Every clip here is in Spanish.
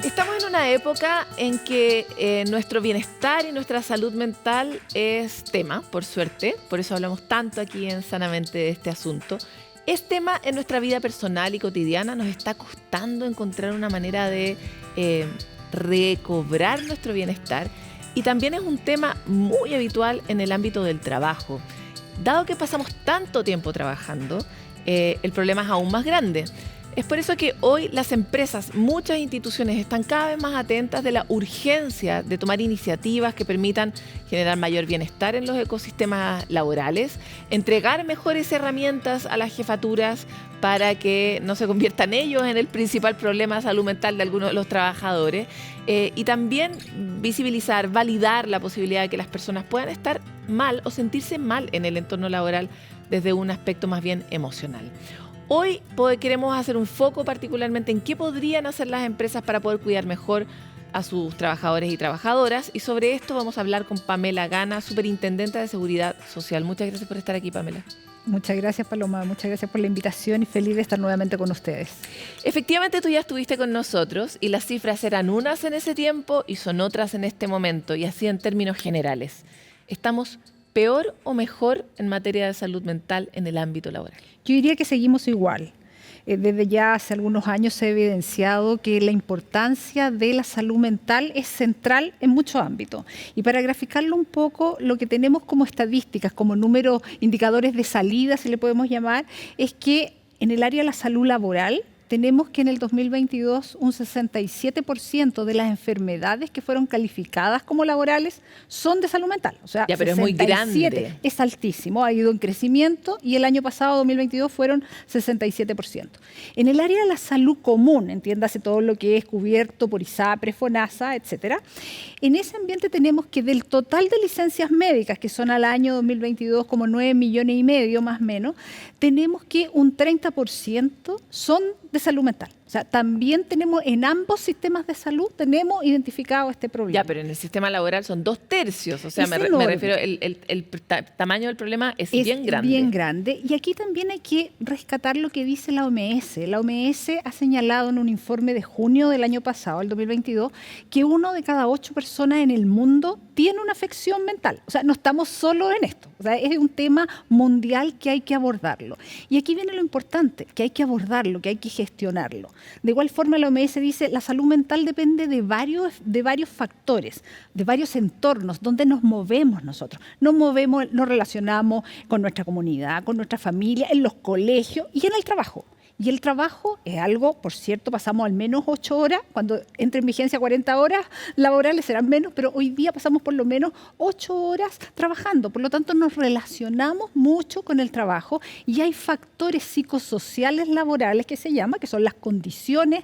Estamos en una época en que nuestro bienestar y nuestra salud mental es tema, por suerte. Por eso hablamos tanto aquí en Sanamente de este asunto. Es tema en nuestra vida personal y cotidiana. Nos está costando encontrar una manera de recobrar nuestro bienestar. Y también es un tema muy habitual en el ámbito del trabajo. Dado que pasamos tanto tiempo trabajando, el problema es aún más grande. Es por eso que hoy las empresas, muchas instituciones están cada vez más atentas de la urgencia de tomar iniciativas que permitan generar mayor bienestar en los ecosistemas laborales, entregar mejores herramientas a las jefaturas para que no se conviertan ellos en el principal problema de salud mental de algunos de los trabajadores, y también visibilizar, validar la posibilidad de que las personas puedan estar mal o sentirse mal en el entorno laboral desde un aspecto más bien emocional. Hoy queremos hacer un foco particularmente en qué podrían hacer las empresas para poder cuidar mejor a sus trabajadores y trabajadoras. Y sobre esto vamos a hablar con Pamela Gana, Superintendente de Seguridad Social. Muchas gracias por estar aquí, Pamela. Muchas gracias, Paloma. Muchas gracias por la invitación y feliz de estar nuevamente con ustedes. Efectivamente, tú ya estuviste con nosotros y las cifras eran unas en ese tiempo y son otras en este momento, y así en términos generales. ¿Estamos peor o mejor en materia de salud mental en el ámbito laboral? Yo diría que seguimos igual. Desde ya hace algunos años se ha evidenciado que la importancia de la salud mental es central en muchos ámbitos. Y para graficarlo un poco, lo que tenemos como estadísticas, como números, indicadores de salida, si le podemos llamar, es que en el área de la salud laboral tenemos que en el 2022 un 67% de las enfermedades que fueron calificadas como laborales son de salud mental. O sea, ya, pero 67, es muy grande. Es altísimo, ha ido en crecimiento y el año pasado, 2022, fueron 67%. En el área de la salud común, entiéndase todo lo que es cubierto por ISAPRE, FONASA, etcétera, en ese ambiente tenemos que del total de licencias médicas, que son al año 2022 como 9,5 millones más o menos, tenemos que un 30% son de salud mental. O sea, también tenemos en ambos sistemas de salud, tenemos identificado este problema. Ya, pero en el sistema laboral son 2/3. O sea, me refiero, el tamaño del problema es bien grande. Bien grande. Y aquí también hay que rescatar lo que dice la OMS. La OMS ha señalado en un informe de junio del año pasado, el 2022, que 1 de cada 8 personas en el mundo tiene una afección mental. O sea, no estamos solo en esto. O sea, es un tema mundial que hay que abordarlo. Y aquí viene lo importante, que hay que abordarlo, que hay que gestionarlo. De igual forma, la OMS dice que la salud mental depende de varios factores, de varios entornos donde nos movemos nosotros. Nos movemos, nos relacionamos con nuestra comunidad, con nuestra familia, en los colegios y en el trabajo. Y el trabajo es algo, por cierto, pasamos al menos 8 horas, cuando entre en vigencia 40 horas laborales serán menos, pero hoy día pasamos por lo menos 8 horas trabajando. Por lo tanto, nos relacionamos mucho con el trabajo y hay factores psicosociales laborales que se llama, que son las condiciones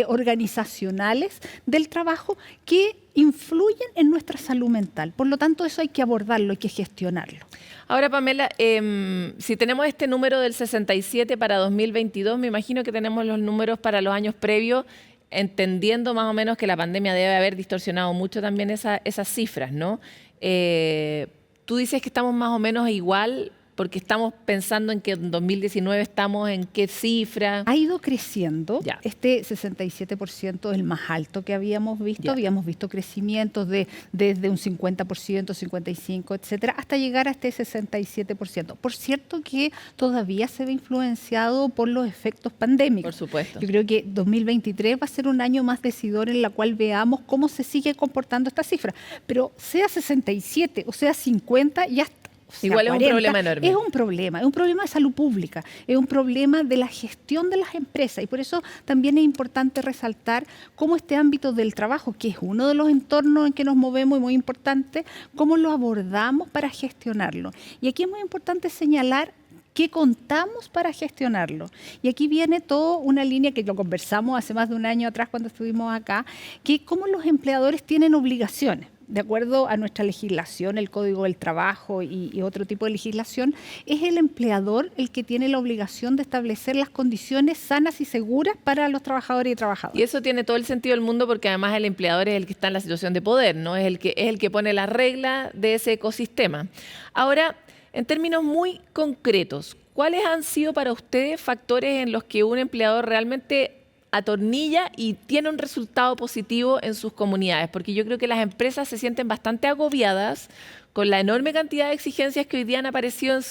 organizacionales del trabajo que influyen en nuestra salud mental. Por lo tanto, eso hay que abordarlo, hay que gestionarlo. Ahora, Pamela, si tenemos este número del 67 para 2022, me imagino que tenemos los números para los años previos, entendiendo más o menos que la pandemia debe haber distorsionado mucho también esas cifras, ¿no? Tú dices que estamos más o menos igual, porque estamos pensando en que en 2019 estamos en qué cifra. Ha ido creciendo. Ya. Este 67% es el más alto que habíamos visto. Ya. Habíamos visto crecimientos desde un 50%, 55%, etcétera, hasta llegar a este 67%. Por cierto que todavía se ve influenciado por los efectos pandémicos. Por supuesto. Yo creo que 2023 va a ser un año más decidor en la cual veamos cómo se sigue comportando esta cifra. Pero sea 67 o sea 50, ya está. O sea, igual 40, es un problema enorme. Es un problema de salud pública, es un problema de la gestión de las empresas y por eso también es importante resaltar cómo este ámbito del trabajo, que es uno de los entornos en que nos movemos y muy importante, cómo lo abordamos para gestionarlo. Y aquí es muy importante señalar qué contamos para gestionarlo. Y aquí viene toda una línea que lo conversamos hace más de un año atrás cuando estuvimos acá, que cómo los empleadores tienen obligaciones. De acuerdo a nuestra legislación, el Código del Trabajo y otro tipo de legislación, es el empleador el que tiene la obligación de establecer las condiciones sanas y seguras para los trabajadores y trabajadoras. Y eso tiene todo el sentido del mundo porque además el empleador es el que está en la situación de poder, ¿no? Es el que pone la regla de ese ecosistema. Ahora, en términos muy concretos, ¿cuáles han sido para ustedes factores en los que un empleador realmente atornilla y tiene un resultado positivo en sus comunidades, porque yo creo que las empresas se sienten bastante agobiadas con la enorme cantidad de exigencias que hoy día han aparecido en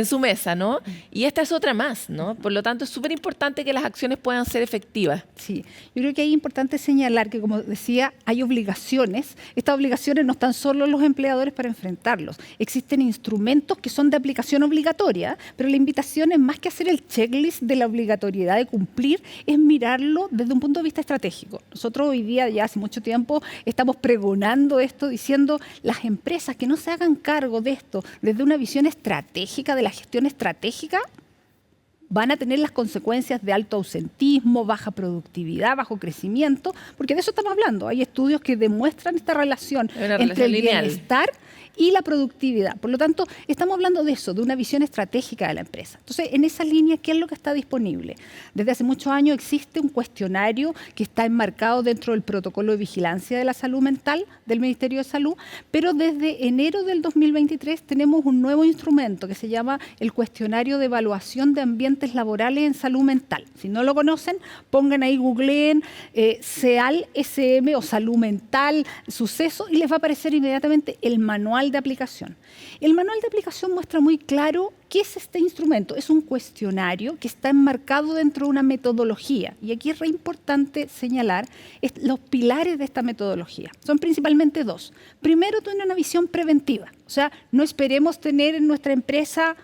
su mesa, ¿no? Y esta es otra más, ¿no? Por lo tanto, es súper importante que las acciones puedan ser efectivas. Sí, yo creo que es importante señalar que, como decía, hay obligaciones. Estas obligaciones no están solo los empleadores para enfrentarlos. Existen instrumentos que son de aplicación obligatoria, pero la invitación es más que hacer el checklist de la obligatoriedad de cumplir, es mirarlo desde un punto de vista estratégico. Nosotros hoy día, ya hace mucho tiempo, estamos pregonando esto, diciendo las empresas que no se hagan cargo de esto desde una visión estratégica, de la gestión estratégica, van a tener las consecuencias de alto ausentismo, baja productividad, bajo crecimiento, porque de eso estamos hablando. Hay estudios que demuestran esta relación entre el bienestar y la productividad. Por lo tanto, estamos hablando de eso, de una visión estratégica de la empresa. Entonces, en esa línea, ¿qué es lo que está disponible? Desde hace muchos años existe un cuestionario que está enmarcado dentro del protocolo de vigilancia de la salud mental del Ministerio de Salud, pero desde enero del 2023 tenemos un nuevo instrumento que se llama el cuestionario de evaluación de ambientes laborales en salud mental. Si no lo conocen, pongan ahí, googleen SEAL, SM o salud mental, suceso, y les va a aparecer inmediatamente el manual de aplicación. El manual de aplicación muestra muy claro qué es este instrumento. Es un cuestionario que está enmarcado dentro de una metodología. Y aquí es re importante señalar los pilares de esta metodología. Son principalmente dos. Primero, tener una visión preventiva. O sea, no esperemos tener en nuestra empresa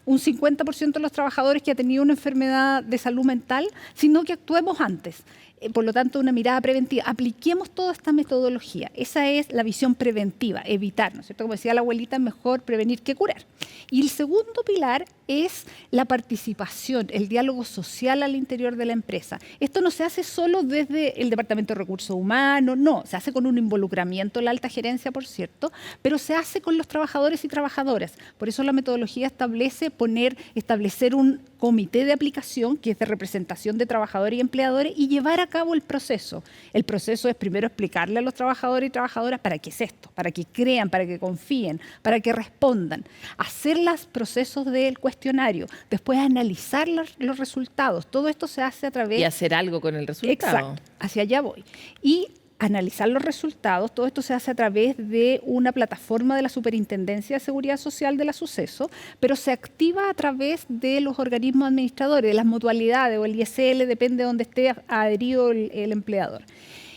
un 50% de los trabajadores que ha tenido una enfermedad de salud mental, sino que actuemos antes. Por lo tanto, una mirada preventiva. Apliquemos toda esta metodología. Esa es la visión preventiva, evitar, ¿no es cierto? Como decía la abuelita, mejor prevenir que curar. Y el segundo pilar es la participación, el diálogo social al interior de la empresa. Esto no se hace solo desde el Departamento de Recursos Humanos, no, se hace con un involucramiento de la alta gerencia, por cierto, pero se hace con los trabajadores y trabajadoras. Por eso la metodología establecer un comité de aplicación que es de representación de trabajadores y empleadores y llevar a cabo el proceso. El proceso es primero explicarle a los trabajadores y trabajadoras para qué es esto, para que crean, para que confíen, para que respondan. Hacer los procesos del cuestionario, después analizar los resultados. Todo esto se hace a través... Y hacer algo con el resultado. Exacto, hacia allá voy. Y analizar los resultados, todo esto se hace a través de una plataforma de la Superintendencia de Seguridad Social de la Suceso, pero se activa a través de los organismos administradores, de las mutualidades o el ISL, depende de donde esté adherido el empleador.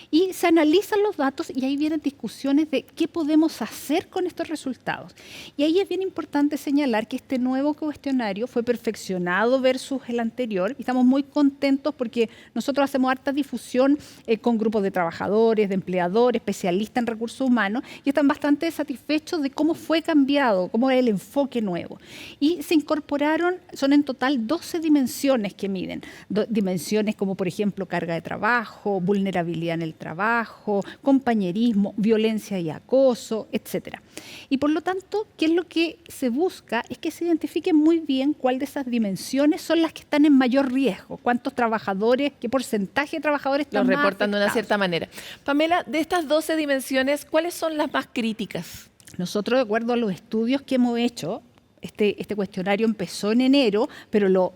Y se analizan los datos y ahí vienen discusiones de qué podemos hacer con estos resultados. Y ahí es bien importante señalar que este nuevo cuestionario fue perfeccionado versus el anterior y estamos muy contentos porque nosotros hacemos harta difusión con grupos de trabajadores, de empleadores, especialistas en recursos humanos y están bastante satisfechos de cómo fue cambiado, cómo es el enfoque nuevo. Y se incorporaron, son en total 12 dimensiones que miden. Dimensiones como, por ejemplo, carga de trabajo, vulnerabilidad en el trabajo, compañerismo, violencia y acoso, etcétera. Y por lo tanto, ¿qué es lo que se busca? Es que se identifique muy bien cuál de esas dimensiones son las que están en mayor riesgo, cuántos trabajadores, qué porcentaje de trabajadores están los reportan de una cierta manera. Pamela, de estas 12 dimensiones, ¿cuáles son las más críticas? Nosotros, de acuerdo a los estudios que hemos hecho, este cuestionario empezó en enero, pero lo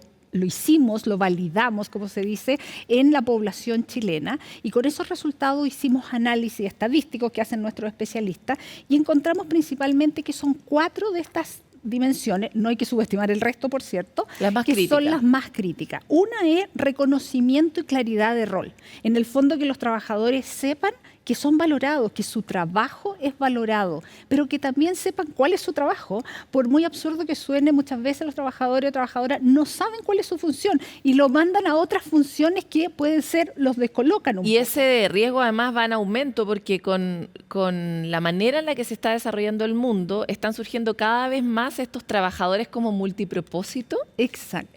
hicimos, lo validamos, como se dice, en la población chilena y con esos resultados hicimos análisis estadísticos que hacen nuestros especialistas y encontramos principalmente que son 4 de estas dimensiones, no hay que subestimar el resto, por cierto, son las más críticas. Una es reconocimiento y claridad de rol. En el fondo, que los trabajadores sepan que son valorados, que su trabajo es valorado, pero que también sepan cuál es su trabajo. Por muy absurdo que suene, muchas veces los trabajadores o trabajadoras no saben cuál es su función y lo mandan a otras funciones que pueden ser, los descolocan un poco. Y ese riesgo además va en aumento porque con la manera en la que se está desarrollando el mundo, están surgiendo cada vez más estos trabajadores como multipropósito. Exacto.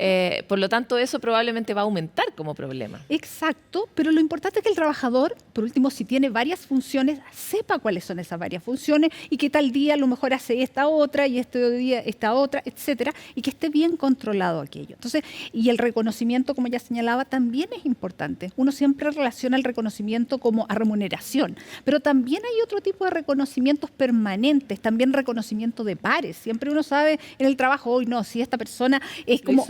Por lo tanto, eso probablemente va a aumentar como problema. Exacto, pero lo importante es que el trabajador, por último, si tiene varias funciones, sepa cuáles son esas varias funciones y que tal día a lo mejor hace esta otra y este día esta otra, etcétera, y que esté bien controlado aquello. Entonces, y el reconocimiento, como ya señalaba, también es importante. Uno siempre relaciona el reconocimiento como a remuneración, pero también hay otro tipo de reconocimientos permanentes, también reconocimiento de pares. Siempre uno uno sabe en el trabajo, hoy no, si esta persona es como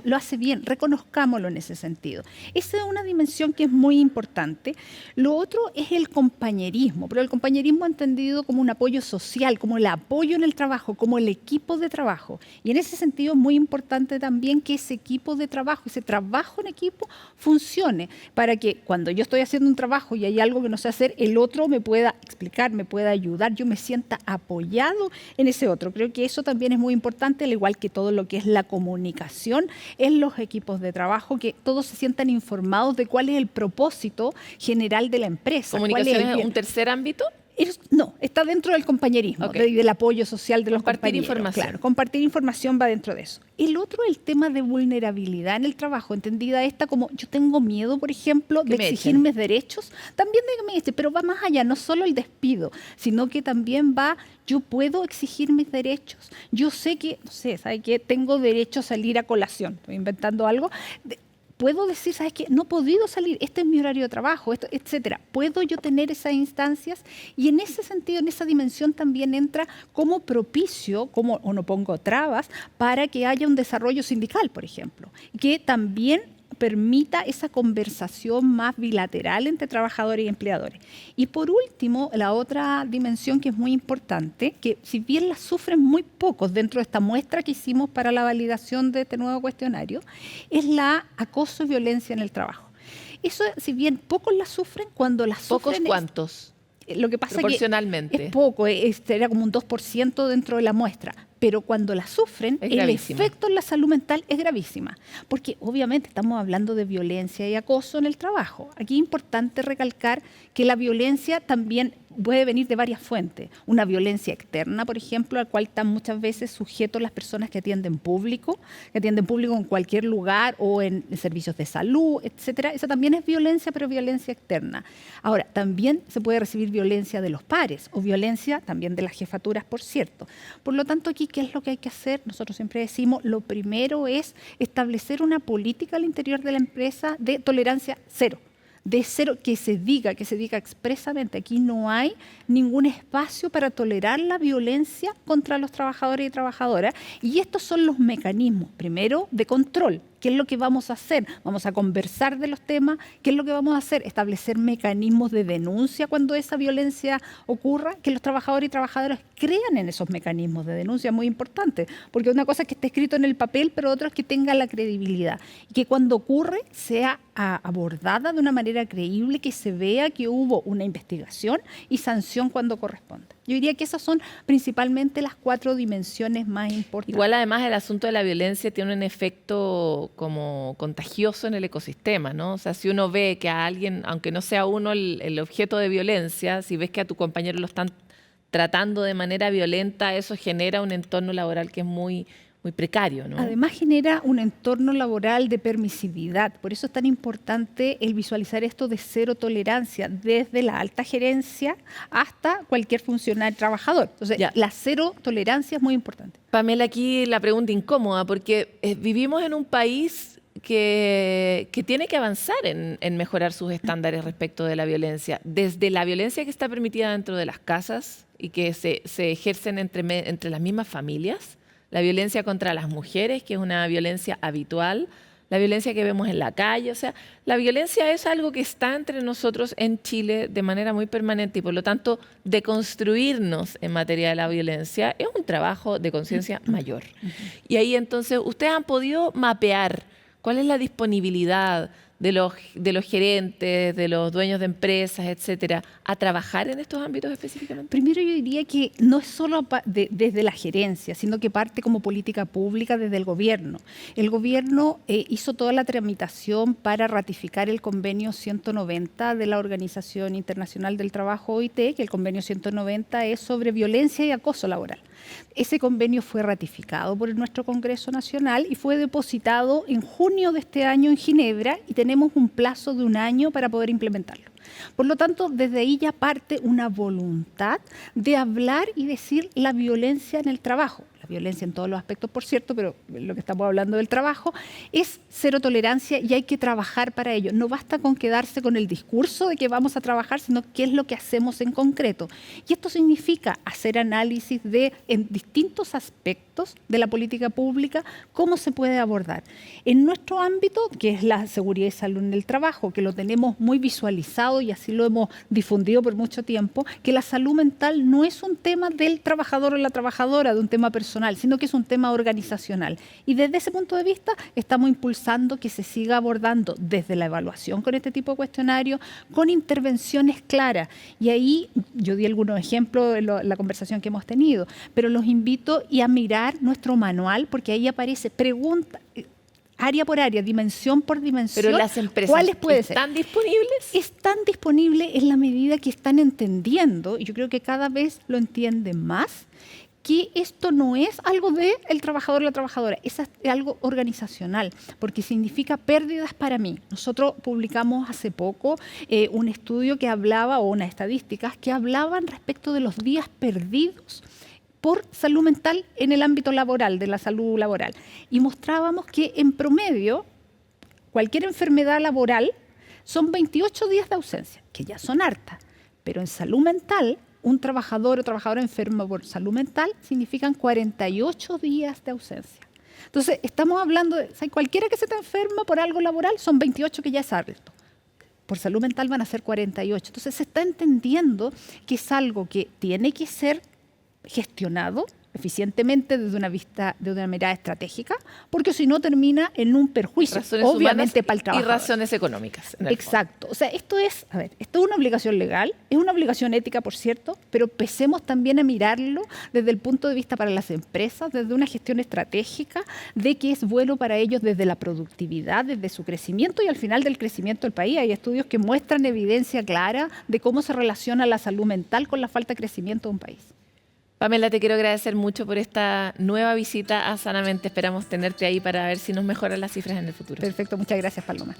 lo hace bien, reconozcámoslo en ese sentido. Esa es una dimensión que es muy importante. Lo otro es el compañerismo, pero el compañerismo entendido como un apoyo social, como el apoyo en el trabajo, como el equipo de trabajo. Y en ese sentido es muy importante también que ese equipo de trabajo, ese trabajo en equipo funcione para que cuando yo estoy haciendo un trabajo y hay algo que no sé hacer, el otro me pueda explicar, me pueda ayudar, yo me sienta apoyado en ese otro. Creo que eso también es muy importante, al igual que todo lo que es la comunicación en los equipos de trabajo, que todos se sientan informados de cuál es el propósito general de la empresa. ¿Comunicación es un tercer ámbito? No, está dentro del compañerismo, del apoyo social de los compañeros. Compartir información. Claro, compartir información va dentro de eso. El otro es el tema de vulnerabilidad en el trabajo, entendida esta como yo tengo miedo, por ejemplo, de exigir mis derechos, también de que me echen, pero va más allá, no solo el despido, sino que también va, yo puedo exigir mis derechos. Yo sé que, no sé, ¿sabe qué? Tengo derecho a salir a colación, estoy inventando algo. Puedo decir, ¿sabes qué? No he podido salir, este es mi horario de trabajo, etcétera. ¿Puedo yo tener esas instancias? Y en ese sentido, en esa dimensión también entra como propicio, o no pongo trabas, para que haya un desarrollo sindical, por ejemplo. Que también permita esa conversación más bilateral entre trabajadores y empleadores. Y por último, la otra dimensión que es muy importante, que si bien la sufren muy pocos dentro de esta muestra que hicimos para la validación de este nuevo cuestionario, es la acoso y violencia en el trabajo. Eso, si bien pocos la sufren, cuando la sufren... ¿Pocos cuántos? Lo que pasa proporcionalmente. Es poco, era como un 2% dentro de la muestra. Pero cuando la sufren, el efecto en la salud mental es gravísima. Porque obviamente estamos hablando de violencia y acoso en el trabajo. Aquí es importante recalcar que la violencia también puede venir de varias fuentes. Una violencia externa, por ejemplo, a la cual están muchas veces sujetos las personas que atienden público en cualquier lugar o en servicios de salud, etcétera. Esa también es violencia, pero violencia externa. Ahora, también se puede recibir violencia de los pares o violencia también de las jefaturas, por cierto. Por lo tanto, aquí, ¿qué es lo que hay que hacer? Nosotros siempre decimos, lo primero es establecer una política al interior de la empresa de tolerancia cero. De cero, que se diga expresamente, aquí no hay ningún espacio para tolerar la violencia contra los trabajadores y trabajadoras. Y estos son los mecanismos, primero, de control. ¿Qué es lo que vamos a hacer? Vamos a conversar de los temas. ¿Qué es lo que vamos a hacer? Establecer mecanismos de denuncia cuando esa violencia ocurra, que los trabajadores y trabajadoras crean en esos mecanismos de denuncia, muy importante, porque una cosa es que esté escrito en el papel, pero otra es que tenga la credibilidad. Y que cuando ocurre sea abordada de una manera creíble, que se vea que hubo una investigación y sanción cuando corresponda. Yo diría que esas son principalmente las 4 dimensiones más importantes. Igual además el asunto de la violencia tiene un efecto como contagioso en el ecosistema, ¿no? O sea, si uno ve que a alguien, aunque no sea uno el objeto de violencia, si ves que a tu compañero lo están tratando de manera violenta, eso genera un entorno laboral que es muy precario, ¿no? Además genera un entorno laboral de permisividad. Por eso es tan importante el visualizar esto de cero tolerancia, desde la alta gerencia hasta cualquier funcionario trabajador. Entonces, la cero tolerancia es muy importante. Pamela, aquí la pregunta incómoda, porque vivimos en un país que tiene que avanzar en mejorar sus estándares respecto de la violencia. Desde la violencia que está permitida dentro de las casas y que se ejercen entre las mismas familias, la violencia contra las mujeres, que es una violencia habitual, la violencia que vemos en la calle. O sea, la violencia es algo que está entre nosotros en Chile de manera muy permanente y por lo tanto deconstruirnos en materia de la violencia es un trabajo de conciencia mayor. Y ahí entonces, ¿ustedes han podido mapear cuál es la disponibilidad de los gerentes, de los dueños de empresas, etcétera, a trabajar en estos ámbitos específicamente? Primero yo diría que no es solo desde la gerencia, sino que parte como política pública desde el gobierno. El gobierno hizo toda la tramitación para ratificar el convenio 190 de la Organización Internacional del Trabajo, OIT, que el convenio 190 es sobre violencia y acoso laboral. Ese convenio fue ratificado por nuestro Congreso Nacional y fue depositado en junio de este año en Ginebra y tenemos un plazo de 1 año para poder implementarlo. Por lo tanto, desde ahí ya parte una voluntad de hablar y decir la violencia en el trabajo. La violencia en todos los aspectos, por cierto, pero lo que estamos hablando del trabajo, es cero tolerancia y hay que trabajar para ello. No basta con quedarse con el discurso de que vamos a trabajar, sino qué es lo que hacemos en concreto. Y esto significa hacer análisis en distintos aspectos de la política pública, cómo se puede abordar. En nuestro ámbito, que es la seguridad y salud en el trabajo, que lo tenemos muy visualizado y así lo hemos difundido por mucho tiempo, que la salud mental no es un tema del trabajador o la trabajadora, de un tema personal, sino que es un tema organizacional. Y desde ese punto de vista estamos impulsando que se siga abordando desde la evaluación con este tipo de cuestionarios, con intervenciones claras. Y ahí yo di algunos ejemplos en la conversación que hemos tenido, pero los invito a mirar nuestro manual, porque ahí aparece pregunta, área por área, dimensión por dimensión. Pero las empresas ¿cuáles pueden ser? ¿Están disponibles? Están disponibles en la medida que están entendiendo, y yo creo que cada vez lo entienden más, que esto no es algo del trabajador o la trabajadora, es algo organizacional, porque significa pérdidas para mí. Nosotros publicamos hace poco un estudio que hablaba, o unas estadísticas que hablaban respecto de los días perdidos por salud mental en el ámbito laboral, de la salud laboral. Y mostrábamos que en promedio, cualquier enfermedad laboral son 28 días de ausencia, que ya son hartas, pero en salud mental, un trabajador o trabajadora enfermo por salud mental significan 48 días de ausencia. Entonces, estamos hablando de, cualquiera que se te enferma por algo laboral son 28, que ya es alto. Por salud mental van a ser 48. Entonces, se está entendiendo que es algo que tiene que ser gestionado eficientemente desde una mirada estratégica, porque si no termina en un perjuicio, razones obviamente, para el y trabajador. razones económicas. Exacto. O sea, esto es una obligación legal, es una obligación ética, por cierto, pero empecemos también a mirarlo desde el punto de vista para las empresas, desde una gestión estratégica, de que es bueno para ellos desde la productividad, desde su crecimiento y al final del crecimiento del país. Hay estudios que muestran evidencia clara de cómo se relaciona la salud mental con la falta de crecimiento de un país. Pamela, te quiero agradecer mucho por esta nueva visita a Sanamente. Esperamos tenerte ahí para ver si nos mejoran las cifras en el futuro. Perfecto, muchas gracias, Paloma.